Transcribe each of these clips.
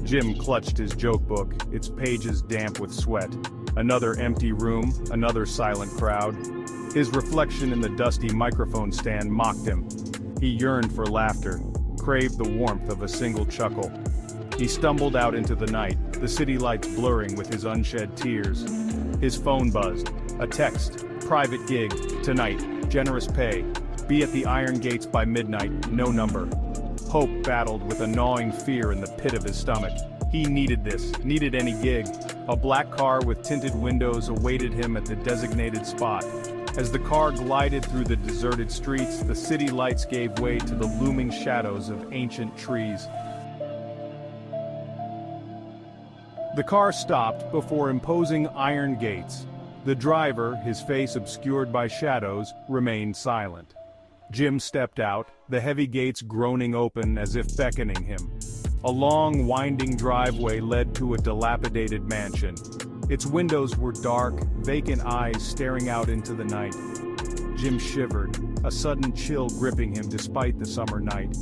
Jim clutched his joke book, its pages damp with sweat. Another empty room, another silent crowd. His reflection in the dusty microphone stand mocked him. He yearned for laughter, craved the warmth of a single chuckle. He stumbled out into the night, the city lights blurring with his unshed tears. His phone buzzed. A text. Private gig. Tonight. Generous pay. Be at the Iron Gates by midnight. No number. Hope battled with a gnawing fear in the pit of his stomach. He needed this, needed any gig. A black car with tinted windows awaited him at the designated spot. As the car glided through the deserted streets, the city lights gave way to the looming shadows of ancient trees. The car stopped before imposing iron gates. The driver, his face obscured by shadows, remained silent. Jim stepped out, the heavy gates groaning open as if beckoning him. A long, winding driveway led to a dilapidated mansion. Its windows were dark, vacant eyes staring out into the night. Jim shivered, a sudden chill gripping him despite the summer night.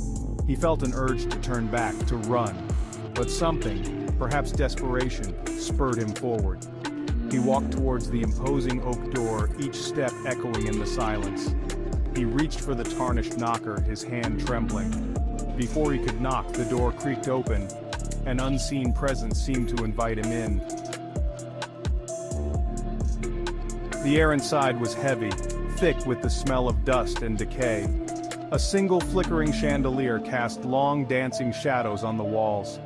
He felt an urge to turn back, to run. But something, perhaps desperation, spurred him forward. He walked towards the imposing oak door, each step echoing in the silence. He reached for the tarnished knocker, his hand trembling. Before he could knock, the door creaked open. An unseen presence seemed to invite him in. The air inside was heavy, thick with the smell of dust and decay. A single flickering chandelier cast long dancing shadows on the walls.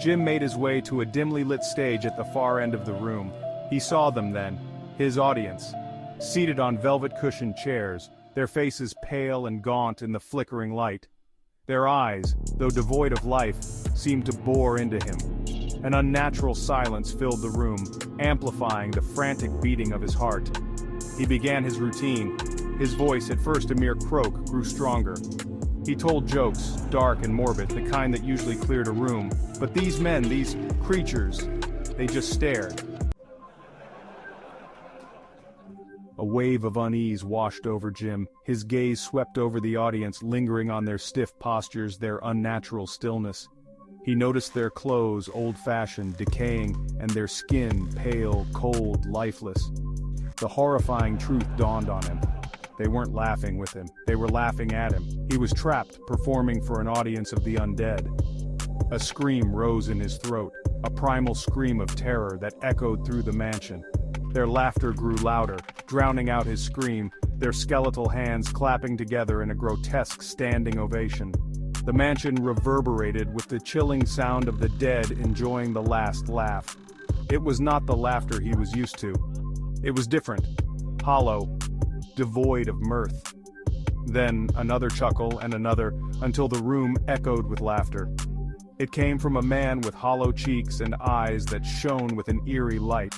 Jim made his way to a dimly lit stage at the far end of the room. He saw them then, his audience, seated on velvet-cushioned chairs, their faces pale and gaunt in the flickering light. Their eyes, though devoid of life, seemed to bore into him. An unnatural silence filled the room, amplifying the frantic beating of his heart. He began his routine. His voice, at first a mere croak, grew stronger. He told jokes, dark and morbid, the kind that usually cleared a room. But these men, these creatures, they just stared. A wave of unease washed over Jim. His gaze swept over the audience, lingering on their stiff postures, their unnatural stillness. He noticed their clothes, old-fashioned, decaying, and their skin, pale, cold, lifeless. The horrifying truth dawned on him. They weren't laughing with him. They were laughing at him. He was trapped, performing for an audience of the undead. A scream rose in his throat, a primal scream of terror that echoed through the mansion. Their laughter grew louder, drowning out his scream, their skeletal hands clapping together in a grotesque standing ovation. The mansion reverberated with the chilling sound of the dead enjoying the last laugh. It was not the laughter he was used to. It was different, hollow, devoid of mirth. Then another chuckle and another, until the room echoed with laughter. It came from a man with hollow cheeks and eyes that shone with an eerie light.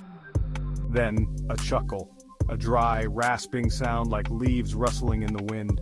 Then a chuckle, a dry, rasping sound like leaves rustling in the wind.